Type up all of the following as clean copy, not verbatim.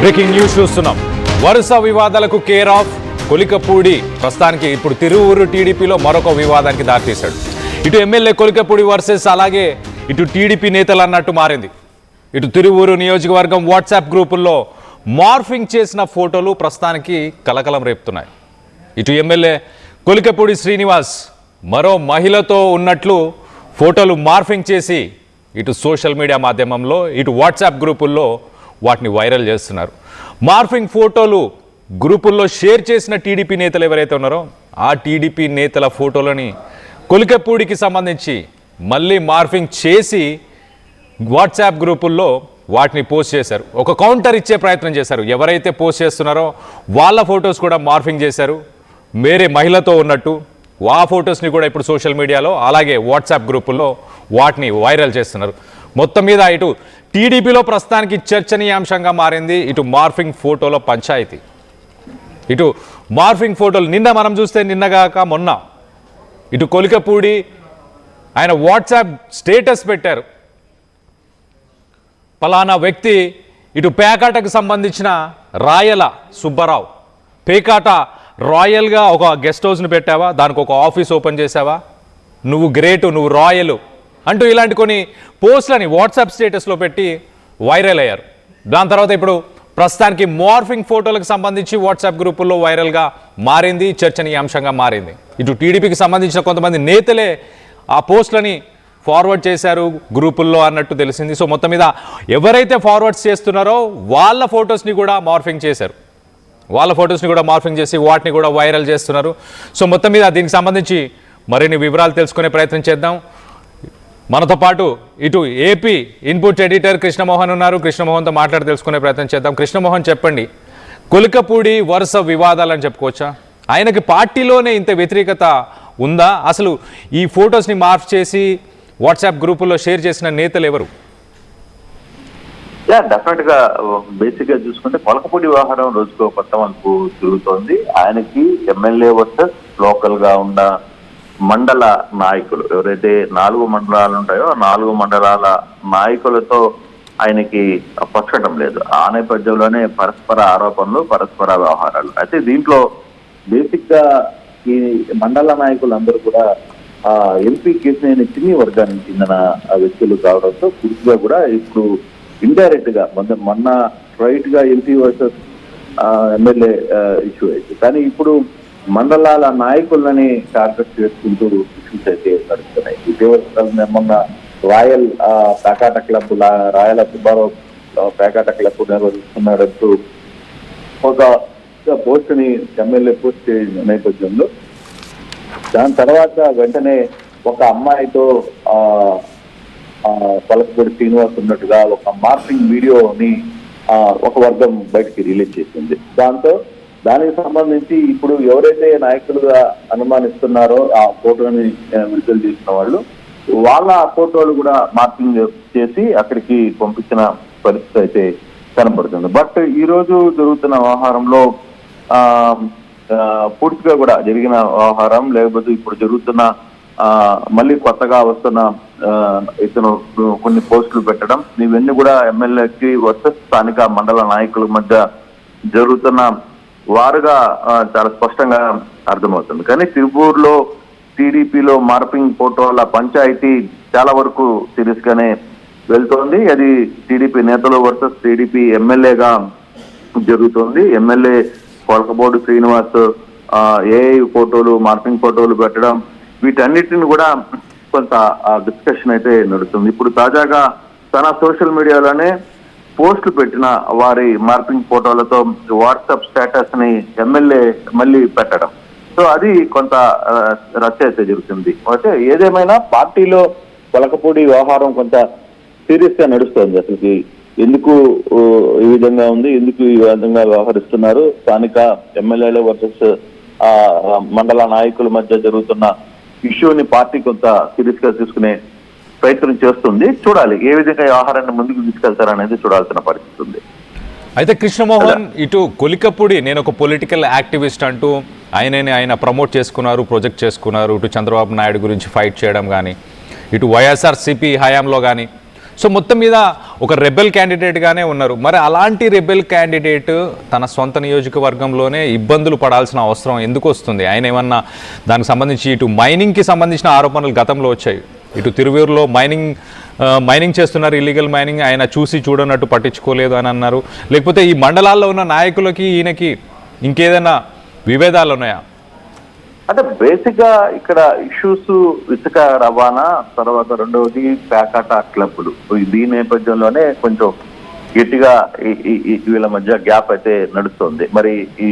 Breaking news చూస్తున్నాం. వరుస వివాదాలకు కేర్ ఆఫ్ కొలికపూడి ప్రస్తుతానికి ఇప్పుడు తిరువూరు టీడీపీలో మరొక వివాదానికి దారితీశాడు. ఇటు ఎమ్మెల్యే కొలికపూడి వర్సెస్ అలాగే ఇటు టీడీపీ నేతలు అన్నట్టు మారింది. ఇటు తిరువూరు నియోజకవర్గం వాట్సాప్ గ్రూపుల్లో మార్ఫింగ్ చేసిన ఫోటోలు ప్రస్తుతానికి కలకలం రేపుతున్నాయి. ఇటు ఎమ్మెల్యే కొలికపూడి శ్రీనివాస్ మరో మహిళతో ఉన్నట్లు ఫోటోలు మార్ఫింగ్ చేసి ఇటు సోషల్ మీడియా మాధ్యమంలో ఇటు వాట్సాప్ గ్రూపుల్లో వాటిని వైరల్ చేస్తున్నారు. మార్ఫింగ్ ఫోటోలు గ్రూపుల్లో షేర్ చేసిన టీడీపీ నేతలు ఎవరైతే ఉన్నారో ఆ టీడీపీ నేతల ఫోటోలని కొలికపూడికి సంబంధించి మళ్ళీ మార్ఫింగ్ చేసి వాట్సాప్ గ్రూపుల్లో వాటిని పోస్ట్ చేశారు. ఒక కౌంటర్ ఇచ్చే ప్రయత్నం చేశారు. ఎవరైతే పోస్ట్ చేస్తున్నారో వాళ్ళ ఫొటోస్ కూడా మార్ఫింగ్ చేశారు వేరే మహిళతో ఉన్నట్టు. ఆ ఫొటోస్ని కూడా ఇప్పుడు సోషల్ మీడియాలో అలాగే వాట్సాప్ గ్రూపుల్లో వాటిని వైరల్ చేస్తున్నారు. మొత్తం మీద ఇటు టీడీపీలో ప్రస్తుతానికి చర్చనీయాంశంగా మారింది ఇటు మార్ఫింగ్ ఫోటోలో పంచాయతీ. ఇటు మార్ఫింగ్ ఫోటోలు నిన్న మనం చూస్తే నిన్నగాక మొన్న ఇటు కొలికపూడి ఆయన వాట్సాప్ స్టేటస్ పెట్టారు. పలానా వ్యక్తి ఇటు పేకాటకు సంబంధించిన రాయల సుబ్బారావు, పేకాట రాయల్గా ఒక గెస్ట్ హౌస్ని పెట్టావా, దానికి ఒక ఆఫీస్ ఓపెన్ చేసావా, నువ్వు గ్రేటు, నువ్వు రాయలు అంటూ ఇలాంటి కొన్ని పోస్టులని వాట్సాప్ స్టేటస్లో పెట్టి వైరల్ అయ్యారు. దాని తర్వాత ఇప్పుడు ప్రస్తుతానికి మార్ఫింగ్ ఫోటోలకు సంబంధించి వాట్సాప్ గ్రూపుల్లో వైరల్గా మారింది, చర్చనీయాంశంగా మారింది. ఇటు టీడీపీకి సంబంధించిన కొంతమంది నేతలే ఆ పోస్టులని ఫార్వర్డ్ చేశారు గ్రూపుల్లో అన్నట్టు తెలిసింది. సో మొత్తం మీద ఎవరైతే ఫార్వర్డ్స్ చేస్తున్నారో వాళ్ళ ఫొటోస్ని కూడా మార్ఫింగ్ చేశారు. వాళ్ళ ఫొటోస్ని కూడా మార్ఫింగ్ చేసి వాటిని కూడా వైరల్ చేస్తున్నారు. సో మొత్తం మీద దీనికి సంబంధించి మరిన్ని వివరాలు తెలుసుకునే ప్రయత్నం చేద్దాం. మనతో పాటు ఇటు ఏపీ ఇన్పుట్ ఎడిటర్ కృష్ణమోహన్ ఉన్నారు. కృష్ణమోహన్తో మాట్లాడి తెలుసుకునే ప్రయత్నం చేద్దాం. కృష్ణమోహన్, చెప్పండి, కొలికపూడి వరుస వివాదాలని చెప్పుకోవచ్చా? ఆయనకి పార్టీలోనే ఇంత వ్యతిరేకత ఉందా? అసలు ఈ ఫొటోస్ని మార్ఫ్ చేసి వాట్సాప్ గ్రూపుల్లో షేర్ చేసిన నేతలు ఎవరు? డెఫినెట్ గా బేసిక్ గా చూసుకుంటే కొలకపూడి వ్యవహారం రోజుకో కొత్త మనకు తిరుగుతోంది. ఆయనకి ఎమ్మెల్యే వర్సెస్ లోకల్ గా ఉన్న మండల నాయకులు ఎవరైతే 4 మండలాలు ఉంటాయో ఆ 4 మండలాల నాయకులతో ఆయనకి పచ్చడం లేదు. ఆ నేపథ్యంలోనే పరస్పర ఆరోపణలు, పరస్పర వ్యవహారాలు. అయితే దీంట్లో బేసిక్ గా ఈ మండల నాయకులందరూ కూడా ఎంపీ కేసీఆర్ చిన్ని వర్గానికి చెందిన వ్యక్తులు కావడంతో పూర్తిగా కూడా ఇప్పుడు ఇండైరెక్ట్ గా మొన్న రైట్ గా ఎంపీ వర్సెస్ ఎమ్మెల్యే ఇష్యూ అయింది. కానీ ఇప్పుడు మండలాల నాయకులని టార్గెట్ చేసుకుంటూ ఇష్యూస్ అయితే నడుస్తున్నాయి. ఇటీవల మొన్న రాయల్ పేకాట క్లబ్ రాయల సుబ్బారావు పేకాట క్లబ్ నిర్వహిస్తున్నాడంటూ ఒక పోస్ట్ ని ఎమ్మెల్యే పోస్ట్ చేసిన నేపథ్యంలో దాని తర్వాత వెంటనే ఒక అమ్మాయితో కొలకపూడి శ్రీనివాస్ ఉన్నట్టుగా ఒక మార్ఫింగ్ వీడియోని ఒక వర్గం బయటికి రిలీజ్ చేసింది. దానికి సంబంధించి ఇప్పుడు ఎవరైతే నాయకులుగా అనుమానిస్తున్నారో ఆ ఫోటోని విడుదల చేసిన వాళ్ళు వాళ్ళ ఫోటోలు కూడా మార్కింగ్ చేసి అక్కడికి పంపించిన పరిస్థితి అయితే కనబడుతుంది. బట్ ఈ రోజు జరుగుతున్న వ్యవహారంలో పూర్తిగా కూడా జరిగిన వ్యవహారం లేకపోతే ఇప్పుడు జరుగుతున్న మళ్ళీ కొత్తగా వస్తున్న ఇతను కొన్ని పోస్టులు పెట్టడం ఇవన్నీ కూడా ఎమ్మెల్యేకి వర్సెస్ స్థానిక మండల నాయకుల మధ్య జరుగుతున్న వారుగా చాలా స్పష్టంగా అర్థమవుతుంది. కానీ తిరుపూర్లో టీడీపీలో మార్పింగ్ ఫోటోల పంచాయతీ చాలా వరకు సీరియస్ గానే వెళ్తోంది. అది టీడీపీ నేతలు వర్సెస్ టీడీపీ ఎమ్మెల్యేగా జరుగుతోంది. ఎమ్మెల్యే కొలకపూడి శ్రీనివాస్ ఏఐ ఫోటోలు, మార్పింగ్ ఫోటోలు పెట్టడం వీటన్నిటిని కూడా కొంత డిస్కషన్ అయితే నడుస్తుంది. ఇప్పుడు తాజాగా తన సోషల్ మీడియాలోనే పోస్టులు పెట్టిన వారి మార్పింగ్ ఫోటోలతో వాట్సాప్ స్టేటస్ ని ఎమ్మెల్యే మళ్ళీ పెట్టడం, సో అది కొంత రచ్చ అయితే జరుగుతుంది. అయితే ఏదేమైనా పార్టీలో కొలకపూడి వ్యవహారం కొంత సీరియస్ గా నడుస్తోంది. అసలుకి ఎందుకు ఈ విధంగా ఉంది, ఎందుకు ఈ విధంగా వ్యవహరిస్తున్నారు, స్థానిక ఎమ్మెల్యేల వర్సెస్ మండల నాయకుల మధ్య జరుగుతున్న ఇష్యూని పార్టీ కొంత సీరియస్ గా తీసుకునే ప్రయత్నం చేస్తుంది. చూడాలి ఏ విధంగా వ్యవహారాన్ని ముందుకు తీసుకెళ్తారనేది చూడాల్సిన పరిస్థితి ఉంది. అయితే కృష్ణమోహన్, ఇటు కొలికపూడి నేను ఒక పొలిటికల్ యాక్టివిస్ట్ అంటూ ఆయన ప్రమోట్ చేసుకున్నారు, ప్రొజెక్ట్ చేసుకున్నారు. ఇటు చంద్రబాబు నాయుడు గురించి ఫైట్ చేయడం కానీ, ఇటు వైఎస్ఆర్సీపీ హయాంలో కానీ సో మొత్తం మీద ఒక రెబెల్ క్యాండిడేట్గానే ఉన్నారు. మరి అలాంటి రెబెల్ క్యాండిడేట్ తన సొంత నియోజకవర్గంలోనే ఇబ్బందులు పడాల్సిన అవసరం ఎందుకు వస్తుంది? ఆయన ఏమన్నా దానికి సంబంధించి ఇటు మైనింగ్కి సంబంధించిన ఆరోపణలు గతంలో వచ్చాయి. ఇటు తిరువూరులో మైనింగ్ చేస్తున్నారు, ఇల్లీగల్ మైనింగ్, ఆయన చూసి చూడనట్టు పట్టించుకోలేదు అని అన్నారు. లేకపోతే ఈ మండలాల్లో ఉన్న నాయకులకి ఈయనకి ఇంకేదైనా విభేదాలు ఉన్నాయా? అంటే బేసిక్ గా ఇక్కడ ఇష్యూస్ ఇసుక రవాణా, తర్వాత రెండవది ప్యాకాట క్లబ్లు. దీని నేపథ్యంలోనే కొంచెం గట్టిగా వీళ్ళ మధ్య గ్యాప్ అయితే నడుస్తుంది. మరి ఈ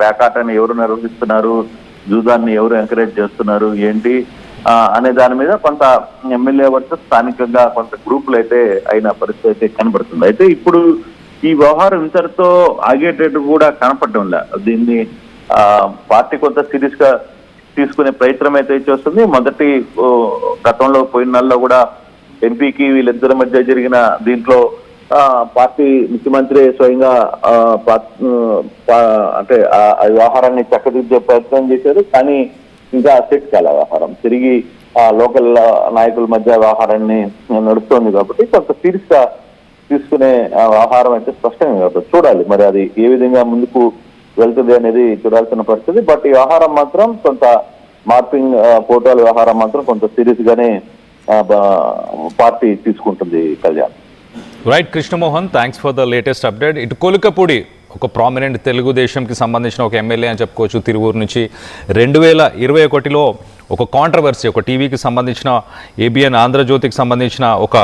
ప్యాకాటని ఎవరు నిర్వహిస్తున్నారు, జూదాన్ని ఎవరు ఎంకరేజ్ చేస్తున్నారు ఏంటి అనే దాని మీద కొంత ఎమ్మెల్యే వర్సెస్ స్థానికంగా కొంత గ్రూపులు అయితే అయిన పరిస్థితి అయితే కనబడుతుంది. అయితే ఇప్పుడు ఈ వ్యవహారం ఇంతటితో ఆగేటట్టు కూడా కనపడడం లే. దీన్ని పార్టీ కొంత సీరియస్ గా తీసుకునే ప్రయత్నం అయితే చేస్తుంది. మొదటి గతంలో పోయిన నెలలో కూడా ఎంపీకి వీళ్ళిద్దరి మధ్య జరిగిన దీంట్లో పార్టీ ముఖ్యమంత్రి స్వయంగా అంటే ఆ వ్యవహారాన్ని చక్కదిద్దే ప్రయత్నం చేశారు. కానీ ఇంకా సెట్ కాల వ్యవహారం తిరిగి లోకల్ నాయకుల మధ్య వ్యవహారాన్ని నడుస్తోంది. కాబట్టి కొంత సీరియస్ గా తీసుకునే వ్యవహారం అయితే స్పష్టంగా కాబట్టి చూడాలి మరి అది ఏ విధంగా ముందుకు వెళ్తుంది అనేది చూడాల్సిన పరిస్థితి. బట్ ఈ వ్యవహారం మాత్రం కొంత మార్పింగ్ ఫోటోల వ్యవహారం మాత్రం కొంత సీరియస్ గానే పార్టీ తీసుకుంటుంది. Kalyan. Right Krishnamohan, thanks for the latest update. ఇటు కొలికపూడి ఒక ప్రామినెంట్ తెలుగుదేశంకి సంబంధించిన ఒక ఎమ్మెల్యే అని చెప్పుకోవచ్చు. తిరువూరు నుంచి 2021లో ఒక కాంట్రవర్సీ, ఒక టీవీకి సంబంధించిన ఏబిఎన్ ఆంధ్రజ్యోతికి సంబంధించిన ఒక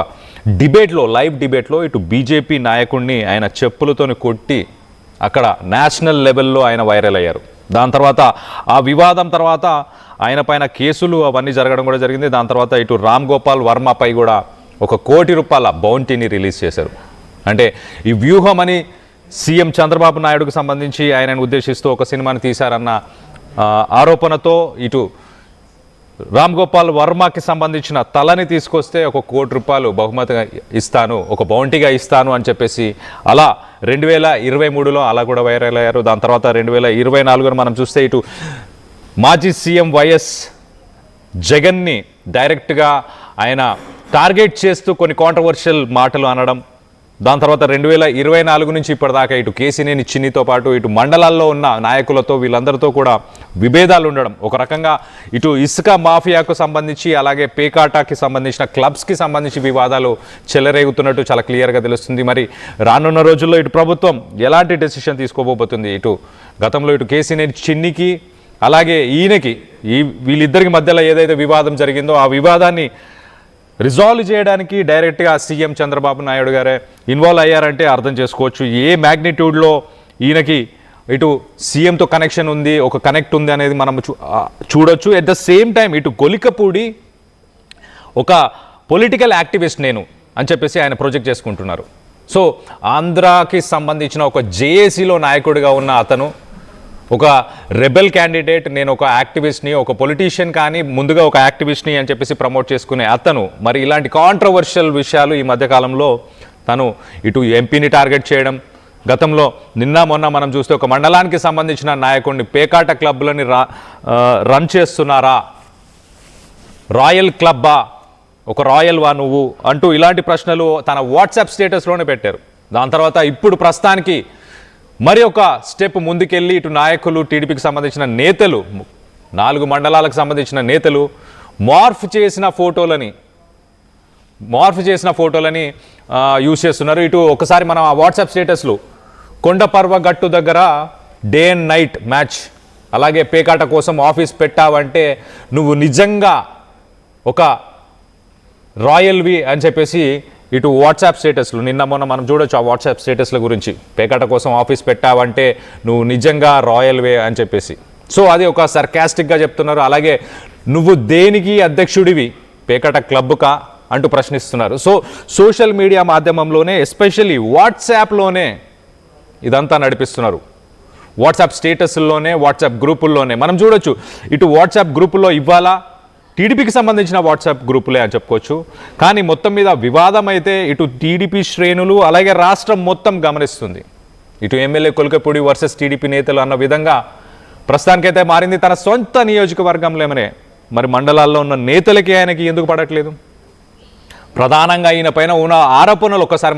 డిబేట్లో, లైవ్ డిబేట్లో ఇటు బీజేపీ నాయకుడిని ఆయన చెప్పులతోని కొట్టి అక్కడ నేషనల్ లెవెల్లో ఆయన వైరల్ అయ్యారు. దాని తర్వాత ఆ వివాదం తర్వాత ఆయన పైన కేసులు అవన్నీ జరగడం కూడా జరిగింది. దాని తర్వాత ఇటు రామ్ గోపాల్ వర్మపై కూడా ₹1 కోటి బౌంటీని రిలీజ్ చేశారు. అంటే ఈ వ్యూహం అని సీఎం చంద్రబాబు నాయుడుకు సంబంధించి ఆయనను ఉద్దేశిస్తూ ఒక సినిమాని తీశారన్న ఆరోపణతో ఇటు రామ్ గోపాల్ వర్మకి సంబంధించిన తలని తీసుకొస్తే ₹1 కోటి బహుమతిగా ఇస్తాను, ఒక బౌంటీగా ఇస్తాను అని చెప్పేసి అలా 2023లో అలా కూడా వైరల్ అయ్యారు. దాని తర్వాత 2024 మనం చూస్తే ఇటు మాజీ సీఎం వైఎస్ జగన్ని డైరెక్ట్గా ఆయన టార్గెట్ చేస్తూ కొన్ని కాంట్రవర్షియల్ మాటలు అనడం. దాని తర్వాత 2024 నుంచి ఇప్పటిదాకా ఇటు కేసినేని చిన్నితో పాటు ఇటు మండలాల్లో ఉన్న నాయకులతో వీళ్ళందరితో కూడా విభేదాలు ఉండడం. ఒక రకంగా ఇటు ఇసుక మాఫియాకు సంబంధించి అలాగే పేకాటాకి సంబంధించిన క్లబ్స్కి సంబంధించి వివాదాలు చెలరేగుతున్నట్టు చాలా క్లియర్గా తెలుస్తుంది. మరి రానున్న రోజుల్లో ఇటు ప్రభుత్వం ఎలాంటి డెసిషన్ తీసుకోబోతుంది? ఇటు గతంలో ఇటు కేసినేని చిన్నికి అలాగే ఈయనకి వీళ్ళిద్దరికి మధ్యలో ఏదైతే వివాదం జరిగిందో ఆ వివాదాన్ని రిజాల్వ్ చేయడానికి డైరెక్ట్గా సీఎం చంద్రబాబు నాయుడు గారే ఇన్వాల్వ్ అయ్యారంటే అర్థం చేసుకోవచ్చు ఏ మ్యాగ్నిట్యూడ్లో ఈయనకి ఇటు సీఎంతో కనెక్షన్ ఉంది, ఒక కనెక్ట్ ఉంది అనేది మనం చూడొచ్చు. ఎట్ ద సేమ్ టైం ఇటు కొలికపూడి ఒక పొలిటికల్ యాక్టివిస్ట్ నేను అని చెప్పేసి ఆయన ప్రొజెక్ట్ చేసుకుంటున్నారు. సో ఆంధ్రాకి సంబంధించిన ఒక జేఏసీలో నాయకుడిగా ఉన్న అతను ఒక రెబెల్ క్యాండిడేట్, నేను ఒక యాక్టివిస్ట్ని, ఒక పొలిటీషియన్ కానీ ముందుగా ఒక యాక్టివిస్ట్ని అని చెప్పేసి ప్రమోట్ చేసుకునే అతను మరి ఇలాంటి కాంట్రవర్షియల్ విషయాలు ఈ మధ్యకాలంలో తను ఇటు ఎంపీని టార్గెట్ చేయడం, గతంలో నిన్న మొన్న మనం చూస్తే ఒక మండలానికి సంబంధించిన నాయకుడిని పేకాట క్లబ్లని రన్ చేస్తున్నారా, రాయల్ క్లబ్బా, ఒక రాయల్ వా నువ్వు అంటూ ఇలాంటి ప్రశ్నలు తన వాట్సాప్ స్టేటస్లోనే పెట్టారు. దాని తర్వాత ఇప్పుడు ప్రస్తుతానికి మరి ఒక స్టెప్ ముందుకెళ్ళి ఇటు నాయకులు, టీడీపీకి సంబంధించిన నేతలు, 4 మండలాలకు సంబంధించిన నేతలు మార్ఫ్ చేసిన ఫోటోలని యూజ్ చేస్తున్నారు. ఇటు ఒకసారి మనం ఆ వాట్సాప్ స్టేటస్లు కొండపర్వ గట్టు దగ్గర డే అండ్ నైట్ మ్యాచ్, అలాగే పేకాట కోసం ఆఫీస్ పెట్టావంటే నువ్వు నిజంగా ఒక రాయల్వి అని చెప్పేసి ఇటు వాట్సాప్ స్టేటస్లు నిన్న మొన్న మనం చూడొచ్చు. ఆ వాట్సాప్ స్టేటస్ల గురించి పేకాట కోసం ఆఫీస్ పెట్టావంటే నువ్వు నిజంగా రాయల్వే అని చెప్పేసి, సో అది ఒక సర్కాస్టిక్గా చెప్తున్నారు. అలాగే నువ్వు దేనికి అధ్యక్షుడివి, పేకాట క్లబ్కా అంటూ ప్రశ్నిస్తున్నారు. సో సోషల్ మీడియా మాధ్యమంలోనే, ఎస్పెషల్లీ వాట్సాప్లోనే ఇదంతా నడిపిస్తున్నారు. వాట్సాప్ స్టేటస్ల్లోనే, వాట్సాప్ గ్రూపుల్లోనే మనం చూడొచ్చు. ఇటు వాట్సాప్ గ్రూపుల్లో ఇవ్వాలా టీడీపీకి సంబంధించిన వాట్సాప్ గ్రూపులే అని చెప్పుకోవచ్చు. కానీ మొత్తం మీద వివాదం అయితే ఇటు టీడీపీ శ్రేణులు అలాగే రాష్ట్రం మొత్తం గమనిస్తుంది. ఇటు ఎమ్మెల్యే కొలికపూడి వర్సెస్ టీడీపీ నేతలు అన్న విధంగా ప్రస్తుతానికైతే మారింది. తన సొంత నియోజకవర్గంలోనే మరి మండలాల్లో ఉన్న నేతలకి ఆయనకి ఎందుకు పడట్లేదు? ప్రధానంగా ఈయన పైన ఉన్న ఆరోపణలు ఒక్కసారి